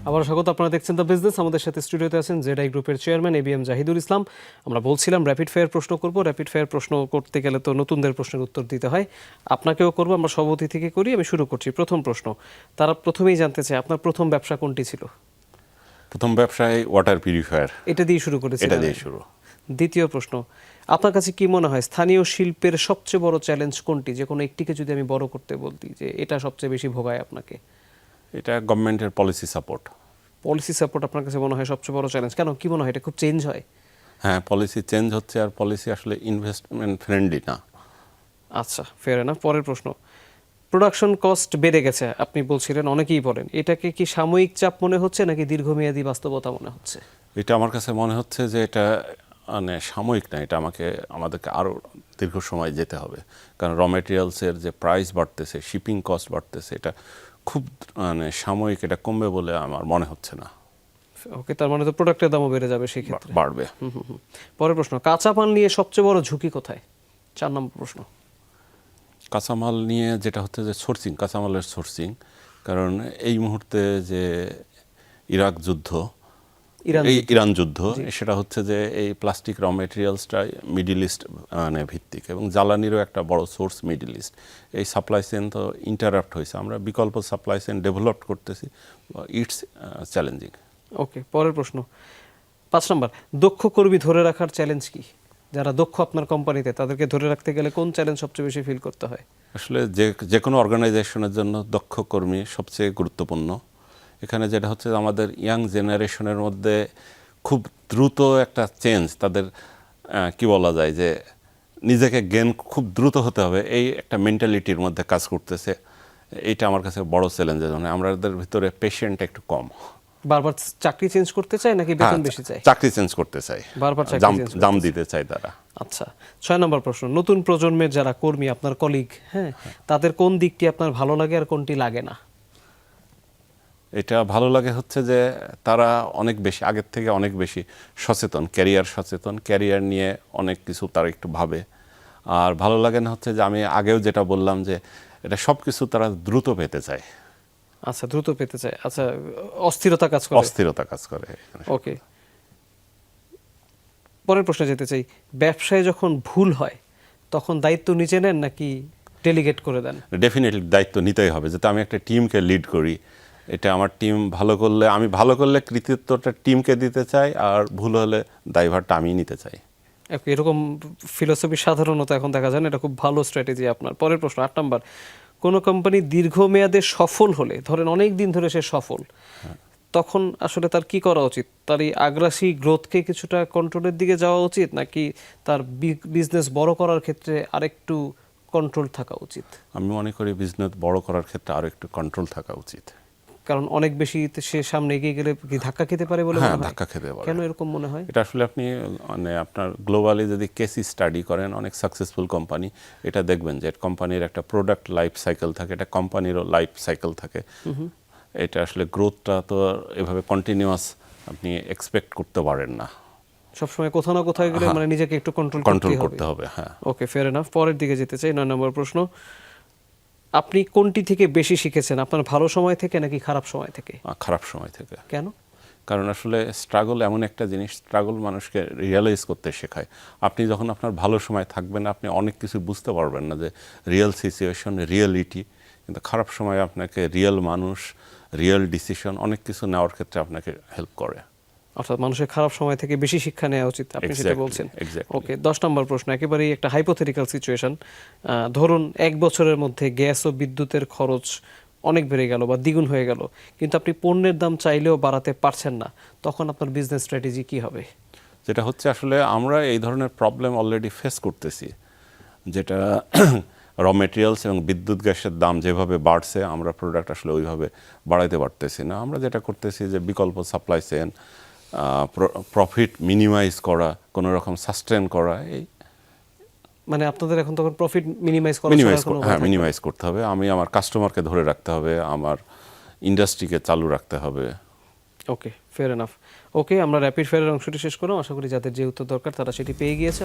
আবার স্বাগত, আপনারা দেখছেন দ্য বিজনেস। আমাদের সাথে স্টুডিওতে আছেন জেডআই গ্রুপের চেয়ারম্যান এবিএম জাহিদুল ইসলাম। আমরা বলছিলাম র্যাপিড ফায়ার প্রশ্ন করব। র্যাপিড ফায়ার প্রশ্ন করতে গেলে তো নতুনদের প্রশ্নের উত্তর দিতে হয়, আপনাকেও করব। আমরা সভাপতি থেকে করি। আমি শুরু করছি। প্রথম প্রশ্ন, তারা প্রথমেই জানতে চায় আপনার প্রথম ব্যবসা কোনটি ছিল? প্রথম ব্যবসায় ওয়াটার পিউরিফায়ার, এটা দিয়ে শুরু করেছিলেন? এটা দিয়ে শুরু। দ্বিতীয় প্রশ্ন, আপনার কাছে কি মনে হয় স্থানীয় শিল্পের সবচেয়ে বড় চ্যালেঞ্জ কোনটি? যে কোনো একটিকে যদি আমি বড় করতে বলতি যে এটা সবচেয়ে বেশি ভোগায় আপনাকে। এটা গভর্নমেন্টের পলিসি সাপোর্ট। পলিসি সাপোর্ট আপনার কাছে মনে হয় সবচেয়ে বড় চ্যালেঞ্জ। কেন, কি মনে হয় এটা খুব চেঞ্জ হয়? হ্যাঁ, পলিসি চেঞ্জ হচ্ছে, আর পলিসি আসলে ইনভেস্টমেন্ট ফ্রেন্ডলি না। আচ্ছা, ফেয়ার এনাফ। পরের প্রশ্ন, প্রোডাকশন কস্ট বেড়ে গেছে আপনি বলছিলেন, অনেকেই বলেন, এটাকে কি সাময়িক চাপ মনে হচ্ছে নাকি দীর্ঘমেয়াদী বাস্তবতা মনে হচ্ছে? এটা আমার কাছে মনে হচ্ছে যে এটা মানে সাময়িক না, এটা আমাদেরকে আরও দীর্ঘ সময় যেতে হবে। কারণ র মেটেরিয়ালসের যে প্রাইস বাড়তেছে, শিপিং কস্ট বাড়তেছে, এটা খুব সাময়িক, এটা কমবে বলে আমার মনে হচ্ছে না। ওকে, তার মানে তো প্রোডাক্টের দামও বেড়ে যাবে সেই ক্ষেত্রে। বাড়বে। পরের প্রশ্ন, কাঁচা মাল নিয়ে সবচেয়ে বড় ঝুঁকি কোথায়? 4 নম্বর প্রশ্ন। কাঁচামাল নিয়ে যেটা হচ্ছে যে সোর্সিং, কাঁচামালের সোর্সিং। কারণ এই মুহূর্তে যে ইরান যুদ্ধ, সেটা হচ্ছে যে এই প্লাস্টিক র মেটেরিয়ালসটা মিডল ইস্ট ভিত্তিক, এবং জ্বালানিরও একটা বড় সোর্স মিডল ইস্ট। এই সাপ্লাই চেন তো ইন্টারাপ্ট হয়েছে, আমরা বিকল্প সাপ্লাই চেন ডেভেলপ করতেছি, ইটস চ্যালেঞ্জিং। ওকে, পরের প্রশ্ন 5 নম্বর, দক্ষ কর্মী ধরে রাখার চ্যালেঞ্জ কি? যারা দক্ষ আপনার কোম্পানিতে, তাদেরকে ধরে রাখতে গেলে কোন চ্যালেঞ্জ সবচেয়ে বেশি ফিল করতে হয়? আসলে যে কোনো অর্গানাইজেশনের জন্য দক্ষ কর্মী সবচেয়ে গুরুত্বপূর্ণ। এখানে যেটা হচ্ছে আমাদের ইয়াং জেনারেশনের মধ্যে খুব দ্রুত একটা চেঞ্জ, তাদের কি বলা যায় যে নিজেকে গেন খুব দ্রুত হতে হবে, এই একটা মেন্টালিটির মধ্যে কাজ করতেছে। এইটা আমার কাছে বড় চ্যালেঞ্জের জন্য আমাদের ভিতরে পেশেন্ট একটু কম। বারবার চাকরি চেঞ্জ করতে চায় নাকি বেতন বেশি চায়? চাকরি চেঞ্জ করতে চাই, বারবার চাকরি চেঞ্জ জাম দিতে চাই তারা। আচ্ছা, 6 নম্বর প্রশ্ন, নতুন প্রজন্মের যারা কর্মী, আপনার কলিগ, হ্যাঁ, তাদের কোন দিকটি আপনার ভালো লাগে আর কোনটি লাগে না? এটা ভালো লাগে হচ্ছে যে তারা অনেক বেশি, আগের থেকে অনেক বেশি সচেতন, ক্যারিয়ার নিয়ে অনেক কিছু তারা একটু ভাবে। আর ভালো লাগে না হচ্ছে যে আমি আগেও যেটা বললাম যে এটা সব কিছু তারা দ্রুত পেতে চায়। আচ্ছা, দ্রুত পেতে চায়। আচ্ছা, অস্থিরতা কাজ করে। ওকে, পরের প্রশ্নে যেতে চাই, ব্যবসায় যখন ভুল হয় তখন দায়িত্ব নিচে নেন নাকি ডেলিগেট করে দেন? ডেফিনেটলি দায়িত্ব নিতেই হবে, যাতে আমি একটা টিমকে লিড করি। এটা আমার টিম আমি ভালো করলে কৃতিত্বটা টিমকে দিতে চাই, আর ভুল হলে দায়ভারটা আমি নিতে চাই। এরকম ফিলোসফি সাধারণত এখন দেখা যায় না, এটা খুব ভালো স্ট্র্যাটেজি আপনার। পরের প্রশ্ন 8 নম্বর, কোনো কোম্পানি দীর্ঘমেয়াদে সফল হলে, ধরেন অনেক দিন ধরে সে সফল, তখন আসলে তার কি করা উচিত? তার এই আগ্রাসী গ্রোথকে কিছুটা কন্ট্রোলের দিকে যাওয়া উচিত, নাকি তার বিজনেস বড় করার ক্ষেত্রে আরেকটু কন্ট্রোল থাকা উচিত? আমি মনে করি বিজনেস বড় করার ক্ষেত্রে আরো একটু কন্ট্রোল থাকা উচিত। কারণ অনেক বেশি সে সামনে এগিয়ে গেলে কি ধাক্কা খেতে পারে বলে মনে হয়? ধাক্কা খেতে পারে। কেন এরকম মনে হয়? এটা আসলে আপনি আপনার গ্লোবালি যদি কেস স্টাডি করেন, অনেক সাকসেসফুল কোম্পানি, এটা দেখবেন যে কোম্পানির একটা প্রোডাক্ট লাইফ সাইকেল থাকে, এটা কোম্পানিরও লাইফ সাইকেল থাকে। এটা আসলে গ্রোথটা তো এভাবে কন্টিনিউয়াস আপনি এক্সপেক্ট করতে পারেন না। সবসময় কোথাও না কোথাও গেলে মানে নিজেকে একটু কন্ট্রোল করতে হবে। হ্যাঁ। ওকে, ফেয়ার এনাফ। পরের দিকে যেতে চাই, 9 নম্বর প্রশ্ন, আপনি কোনটি থেকে বেশি শিখেছেন? আপনার ভালো সময় থেকে নাকি খারাপ সময় থেকে? খারাপ সময় থেকে। কেন? কারণ আসলে স্ট্রাগল এমন একটা জিনিস, স্ট্রাগল মানুষকে রিয়েলাইজ করতে শেখায়। আপনি যখন আপনার ভালো সময় থাকবেন, আপনি অনেক কিছু বুঝতে পারবেন না, যে রিয়েল সিচুয়েশন, রিয়েলিটি। কিন্তু খারাপ সময় আপনাকে রিয়েল মানুষ, রিয়েল ডিসিশন, অনেক কিছু নেওয়ার ক্ষেত্রে আপনাকে হেল্প করে। অর্থাৎ মানুষের খারাপ সময় থেকে বেশি শিক্ষা নেওয়া উচিত, আপনি সেটা বলছেন। Exactly. ওকে, 10 নম্বর প্রশ্ন, একেবারেই একটা হাইপোথেটিক্যাল সিচুয়েশন। ধরুন 1 বছরের মধ্যে গ্যাস ও বিদ্যুতের খরচ অনেক বেড়ে গেল বা দ্বিগুণ হয়ে গেল, কিন্তু আপনি পণ্যের দাম চাইলেও বাড়াতে পারছেন না, তখন আপনার বিজনেস স্ট্র্যাটেজি কি হবে? যেটা হচ্ছে আসলে আমরা এই ধরনের প্রবলেম অলরেডি ফেস করতেছি, যেটা র মেটেরিয়ালস এবং বিদ্যুৎ গ্যাসের দাম যেভাবে বাড়ছে, আমরা প্রোডাক্ট আসলে ওইভাবে বাড়াইতে পারতেছি না। আমরা যেটা করতেছি যে বিকল্প সাপ্লাই চেন, প্রফিট মিনিমাইজ করা, কোনো রকম সাস্টেন করা। এই মানে আপনাদের এখন তখন প্রফিট মিনিমাইজ করতে হবে। আমি আমার কাস্টমারকে ধরে রাখতে হবে, আমার ইন্ডাস্ট্রিকে চালু রাখতে হবে। ওকে, ফেয়ার এনাফ। ওকে, আমরা র্যাপিড ফায়ারের অংশটি শেষ করলাম। আশা করি যাদের যে উত্তর দরকার তারা সেটি পেয়ে গিয়েছে।